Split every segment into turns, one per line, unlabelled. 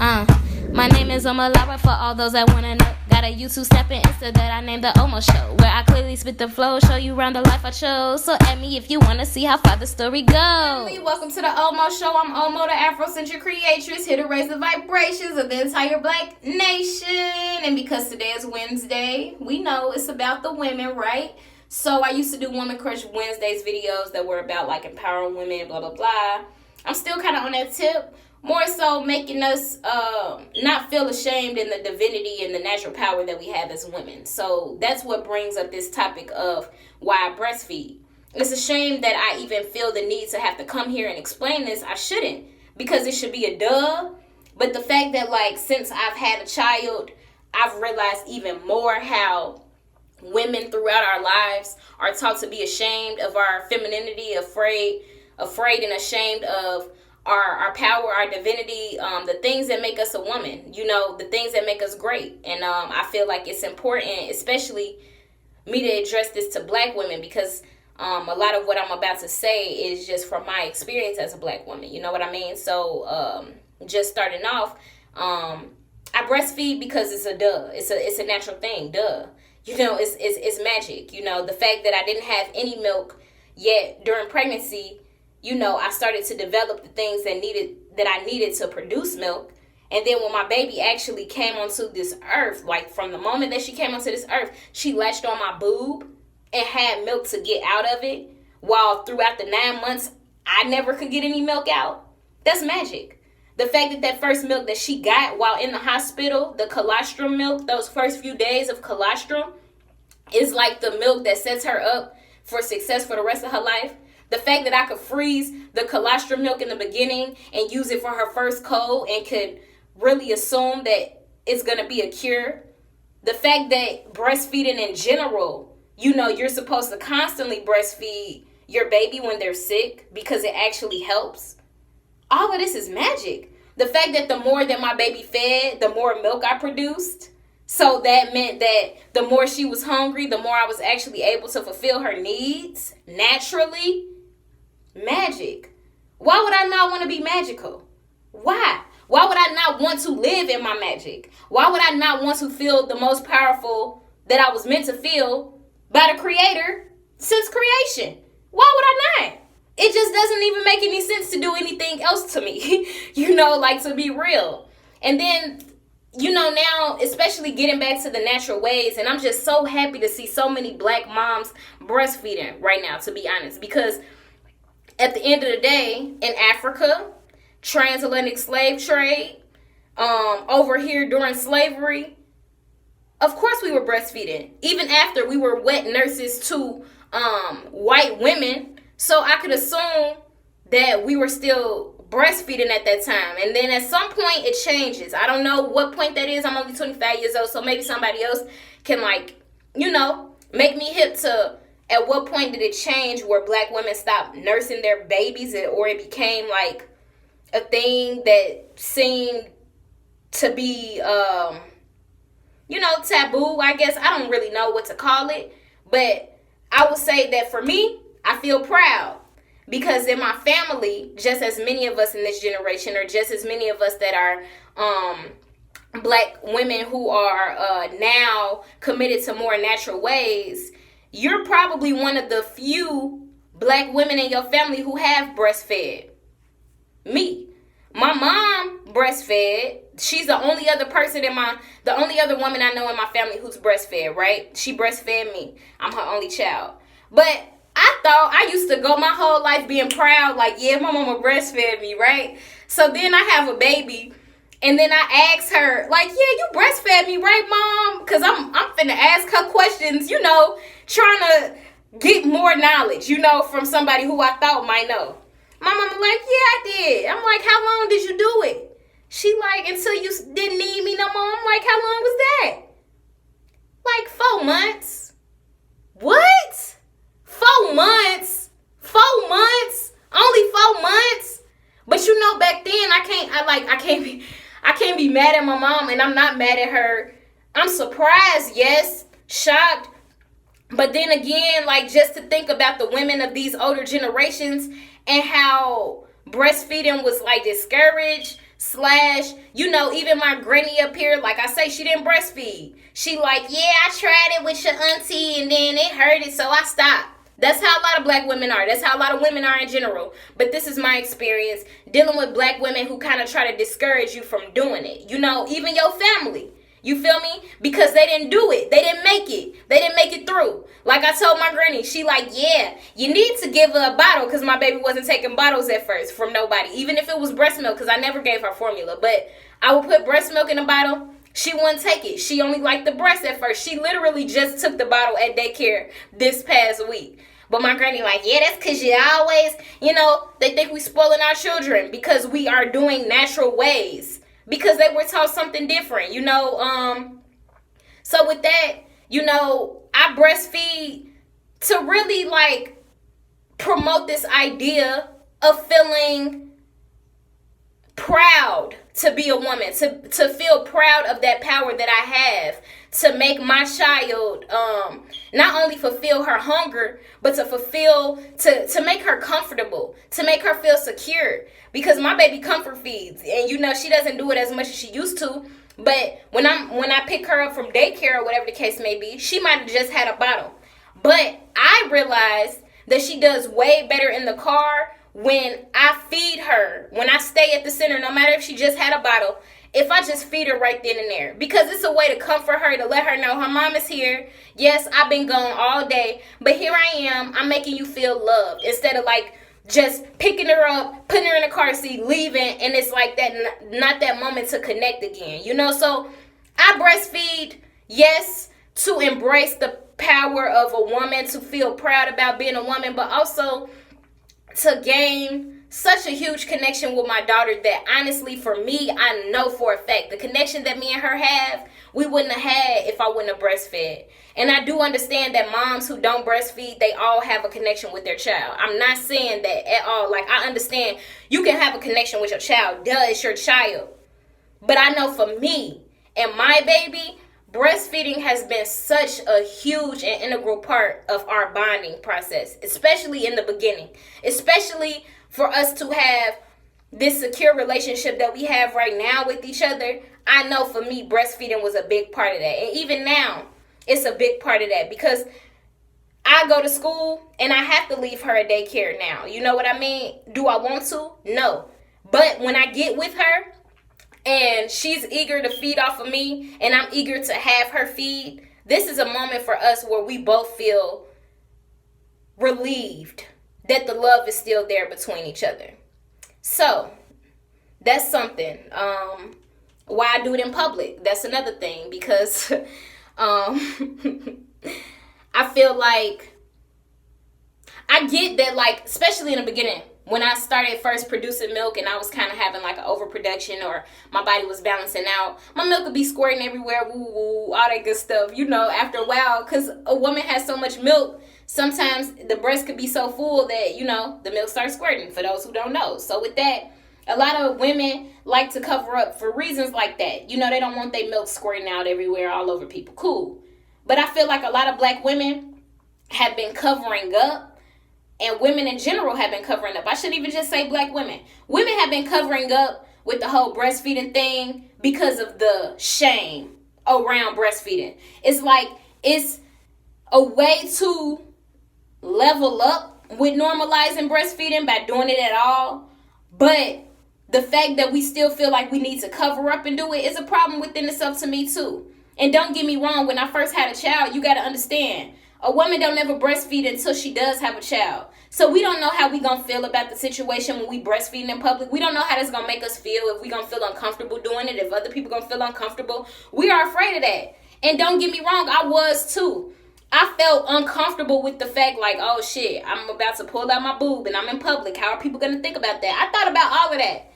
Uh, my name is Omo Nyame for all those that wanna know. Got a YouTube stepping Insta that I named the Omo Show, where I clearly spit the flow, show you around the life I chose. So add me if you wanna see how far the story goes.
Welcome to the Omo Show. I'm Omo, the Afrocentric creatress, here to raise the vibrations of the entire Black nation. And because today is Wednesday, we know it's about the women, right? So I used to do Woman Crush Wednesdays videos that were about like empowering women, blah, blah, blah. I'm still kind of on that tip. More so making us not feel ashamed in the divinity and the natural power that we have as women. So that's what brings up this topic of why I breastfeed. It's a shame that I even feel the need to have to come here and explain this. I shouldn't, because it should be a duh. But the fact that, like, since I've had a child, I've realized even more how women throughout our lives are taught to be ashamed of our femininity, afraid and ashamed of our power, our divinity, the things that make us a woman, you know, the things that make us great. And I feel like it's important, especially me, to address this to Black women, because a lot of what I'm about to say is just from my experience as a Black woman. You know what I mean? So just starting off, I breastfeed because it's a duh. It's a natural thing. Duh. You know, it's magic. You know, the fact that I didn't have any milk yet during pregnancy, you know, I started to develop the things that I needed to produce milk. And then when my baby actually came onto this earth, like from the moment that she came onto this earth, she latched on my boob and had milk to get out of it, while throughout the 9 months, I never could get any milk out. That's magic. The fact that first milk that she got while in the hospital, the colostrum milk, those first few days of colostrum, is like the milk that sets her up for success for the rest of her life. The fact that I could freeze the colostrum milk in the beginning and use it for her first cold and could really assume that it's going to be a cure. The fact that breastfeeding in general, you know, you're supposed to constantly breastfeed your baby when they're sick because it actually helps. All of this is magic. The fact that the more that my baby fed, the more milk I produced. So that meant that the more she was hungry, the more I was actually able to fulfill her needs naturally. Magic. Why would I not want to be magical? Why? Why would I not want to live in my magic? Why would I not want to feel the most powerful that I was meant to feel by the Creator since creation? Why would I not? It just doesn't even make any sense to do anything else to me, you know, like, to be real. And then, you know, now, especially getting back to the natural ways, and I'm just so happy to see so many Black moms breastfeeding right now, to be honest, because at the end of the day, in Africa, transatlantic slave trade, over here during slavery, of course we were breastfeeding. Even after, we were wet nurses to white women. So I could assume that we were still breastfeeding at that time. And then at some point it changes. I don't know what point that is. I'm only 25 years old. So maybe somebody else can, like, you know, make me hip to at what point did it change where Black women stopped nursing their babies, or it became like a thing that seemed to be, you know, taboo, I guess. I don't really know what to call it. But I would say that for me, I feel proud, because in my family, just as many of us in this generation, or just as many of us that are Black women who are now committed to more natural ways, you're probably one of the few Black women in your family who have breastfed. Me. My mom breastfed. She's the only other the only other woman I know in my family who's breastfed, right? She breastfed me. I'm her only child. But I thought I used to go my whole life being proud, like, yeah, my mama breastfed me, right? So then I have a baby, and then I ask her, like, yeah, you breastfed me, right, Mom? Because I'm finna ask her questions, you know, trying to get more knowledge, you know, from somebody who I thought might know. My mama like, yeah, I did. I'm like, how long did you do it? She like, until you didn't need me no more. I'm like, how long was that? Like 4 months. What? 4 months? 4 months? Only 4 months? But you know, back then I can't be mad at my mom, and I'm not mad at her. I'm surprised, yes, shocked. But then again, like, just to think about the women of these older generations and how breastfeeding was like discouraged. Slash, even my granny up here, like I say, she didn't breastfeed. She like, yeah, I tried it with your auntie and then it hurted, so I stopped. That's how a lot of black women are. That's how a lot of women are in general. But this is my experience dealing with black women who kind of try to discourage you from doing it. Even your family. You feel me? Because they didn't do it. They didn't make it. They didn't make it through. Like I told my granny, she like, yeah, you need to give her a bottle, because my baby wasn't taking bottles at first from nobody. Even if it was breast milk, because I never gave her formula. But I would put breast milk in a bottle. She wouldn't take it. She only liked the breast at first. She literally just took the bottle at daycare this past week. But my granny like, yeah, that's because you always, they think we spoiling our children because we are doing natural ways. Because they were taught something different, So with that, I breastfeed to really, like, promote this idea of feeling proud to be a woman, to feel proud of that power that I have, to make my child not only fulfill her hunger, but to make her comfortable, to make her feel secure. Because my baby comfort feeds, and she doesn't do it as much as she used to. But when I pick her up from daycare or whatever the case may be, she might have just had a bottle. But I realized that she does way better in the car when I feed her, when I stay at the center, no matter if she just had a bottle, if I just feed her right then and there. Because it's a way to comfort her, to let her know her mom is here. Yes, I've been gone all day, but here I am. I'm making you feel loved. Instead of like just picking her up, putting her in a car seat, leaving, and it's like that, not that moment to connect again. So I breastfeed, yes, to embrace the power of a woman, to feel proud about being a woman, but also to gain such a huge connection with my daughter that honestly, for me, I know for a fact the connection that me and her have, we wouldn't have had if I wouldn't have breastfed. And I do understand that moms who don't breastfeed, they all have a connection with their child. I'm not saying that at all. Like, I understand you can have a connection with your child. Duh, it's your child. But I know for me and my baby, breastfeeding has been such a huge and integral part of our bonding process, especially in the beginning, especially for us to have this secure relationship that we have right now with each other. I know for me, breastfeeding was a big part of that. And even now, it's a big part of that because I go to school and I have to leave her at daycare now. You know what I mean? Do I want to? No. But when I get with her and she's eager to feed off of me and I'm eager to have her feed, this is a moment for us where we both feel relieved that the love is still there between each other. So that's something. Why I do it in public, that's another thing, because I feel like I get that, like, especially in the beginning, when I started first producing milk and I was kind of having like an overproduction or my body was balancing out, my milk would be squirting everywhere, woo woo, all that good stuff, after a while, because a woman has so much milk, sometimes the breast could be so full that, the milk starts squirting, for those who don't know. So with that, a lot of women like to cover up for reasons like that. They don't want their milk squirting out everywhere, all over people. Cool. But I feel like a lot of black women have been covering up, and women in general have been covering up. I shouldn't even just say black women. Women have been covering up with the whole breastfeeding thing because of the shame around breastfeeding. It's like it's a way to level up with normalizing breastfeeding by doing it at all. But the fact that we still feel like we need to cover up and do it is a problem within itself to me too. And don't get me wrong, when I first had a child, you got to understand, a woman don't ever breastfeed until she does have a child. So we don't know how we going to feel about the situation when we breastfeeding in public. We don't know how that's going to make us feel, if we going to feel uncomfortable doing it, if other people going to feel uncomfortable. We are afraid of that. And don't get me wrong, I was too. I felt uncomfortable with the fact like, oh shit, I'm about to pull out my boob and I'm in public. How are people going to think about that? I thought about all of that.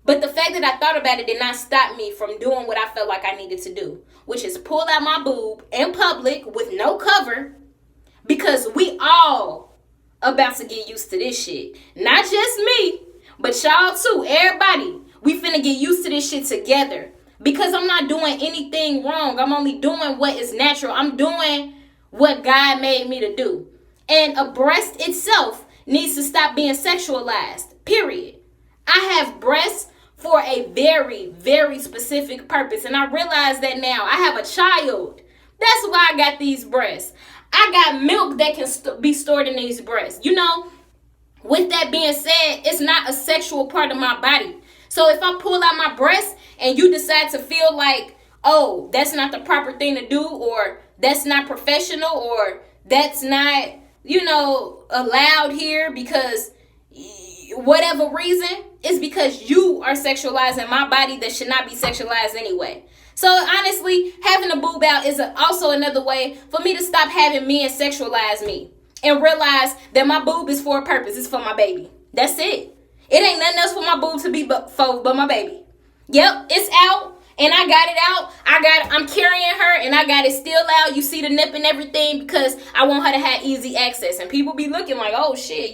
But the fact that I thought about it did not stop me from doing what I felt like I needed to do, which is pull out my boob in public with no cover, because we all about to get used to this shit. Not just me, but y'all too. Everybody, we finna get used to this shit together, because I'm not doing anything wrong. I'm only doing what is natural. I'm doing what God made me to do. And a breast itself needs to stop being sexualized, period. I have breasts for a very, very specific purpose. And I realize that now. I have a child. That's why I got these breasts. I got milk that can be stored in these breasts. You know, with that being said, it's not a sexual part of my body. So if I pull out my breast and you decide to feel like, oh, that's not the proper thing to do, or that's not professional, or that's not, allowed here because whatever reason, it's because you are sexualizing my body that should not be sexualized anyway. So honestly, having a boob out is also another way for me to stop having men sexualize me and realize that my boob is for a purpose. It's for my baby. That's it. It ain't nothing else for my boob to be but my baby. Yep, it's out. And I got it out. I'm carrying her and I got it still out. You see the nip and everything because I want her to have easy access. And people be looking like, oh shit,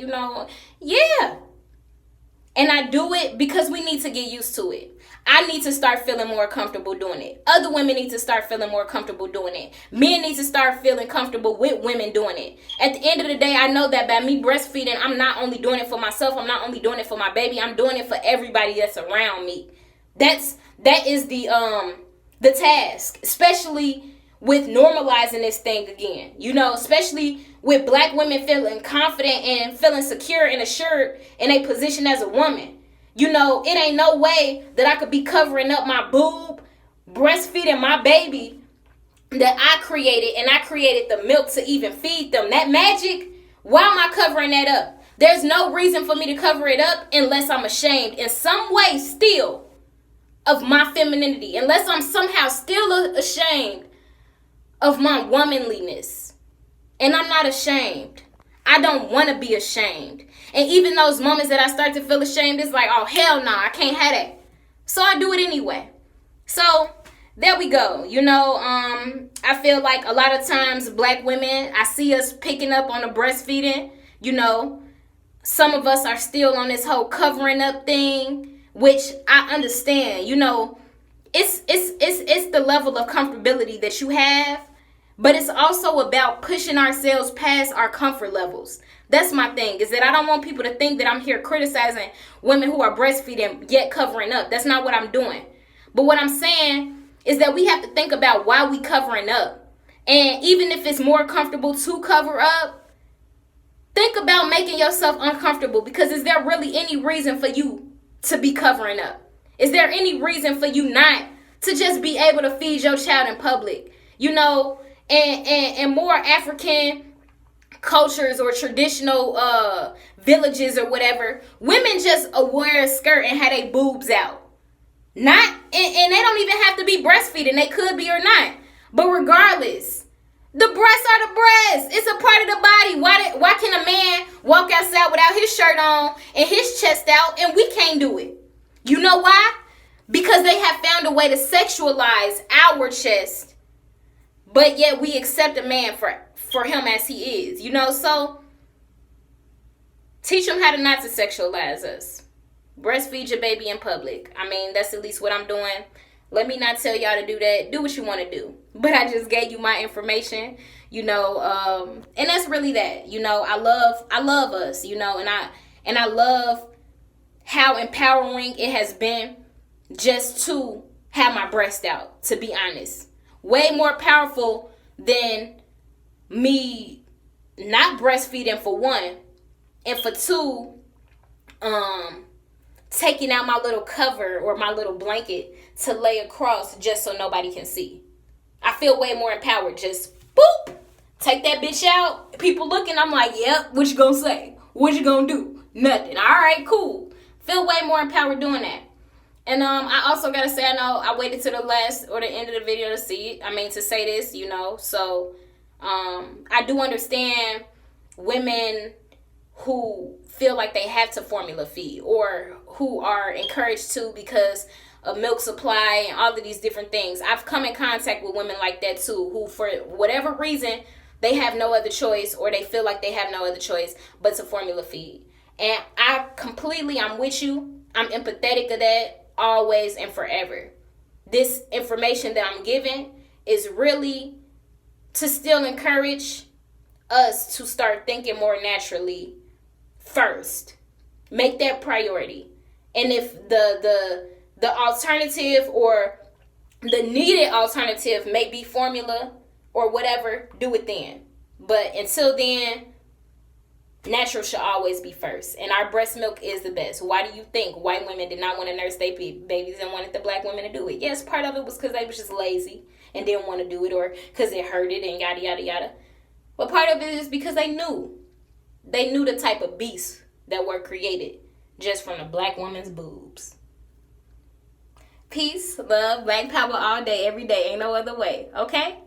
yeah. And I do it because we need to get used to it. I need to start feeling more comfortable doing it. Other women need to start feeling more comfortable doing it. Men need to start feeling comfortable with women doing it. At the end of the day, I know that by me breastfeeding, I'm not only doing it for myself. I'm not only doing it for my baby. I'm doing it for everybody that's around me. That is the task, especially with normalizing this thing again. Especially with black women feeling confident and feeling secure and assured in a position as a woman. It ain't no way that I could be covering up my boob, breastfeeding my baby that I created, and I created the milk to even feed them. That magic, why am I covering that up? There's no reason for me to cover it up unless I'm ashamed in some way still of my femininity, unless I'm somehow still ashamed of my womanliness. And I'm not ashamed. I don't want to be ashamed. And even those moments that I start to feel ashamed, it's like, oh, hell no, I can't have that. So I do it anyway. So there we go. I feel like a lot of times black women, I see us picking up on the breastfeeding. Some of us are still on this whole covering up thing, which I understand. It's the level of comfortability that you have, but it's also about pushing ourselves past our comfort levels. That's my thing, is that I don't want people to think that I'm here criticizing women who are breastfeeding yet covering up. That's not what I'm doing. But what I'm saying is that we have to think about why we covering up. And even if it's more comfortable to cover up, think about making yourself uncomfortable, because is there really any reason for you to be covering up? Is there any reason for you not to just be able to feed your child in public? And more African cultures or traditional villages or whatever, women just wear a skirt and have their boobs out. And they don't even have to be breastfeeding. They could be or not. But regardless, the breasts are the breasts. It's a part of the body. Why can a man walk outside without his shirt on and his chest out and we can't do it? You know why? Because they have found a way to sexualize our chest, but yet we accept a man for him as he is. So teach them how to not to sexualize us. Breastfeed your baby in public. I mean, that's at least what I'm doing. Let me not tell y'all to do that. Do what you want to do. But I just gave you my information, and that's really that. I love us, and I love how empowering it has been just to have my breast out, to be honest. Way more powerful than me not breastfeeding, for one, and for two, taking out my little cover or my little blanket to lay across just so nobody can see. I feel way more empowered. Just boop, take that bitch out. People looking, I'm like, yep, what you gonna say? What you gonna do? Nothing. All right, cool. Feel way more empowered doing that. And I also gotta say, I know I waited to the last or the end of the video to see it. To say this, So I do understand women who feel like they have to formula feed, or who are encouraged to because of milk supply and all of these different things. I've come in contact with women like that too, who for whatever reason, they have no other choice, or they feel like they have no other choice but to formula feed. And I'm with you. I'm empathetic of that always and forever. This information that I'm giving is really to still encourage us to start thinking more naturally first. Make that priority. And if the alternative or the needed alternative may be formula or whatever, do it then. But until then, natural should always be first. And our breast milk is the best. Why do you think white women did not want to nurse their babies and wanted the black women to do it? Yes, part of it was because they was just lazy and didn't want to do it, or because it hurted and yada, yada, yada. But part of it is because they knew. They knew the type of beasts that were created just from the black woman's boobs. Peace, love, black power all day, every day. Ain't no other way. Okay?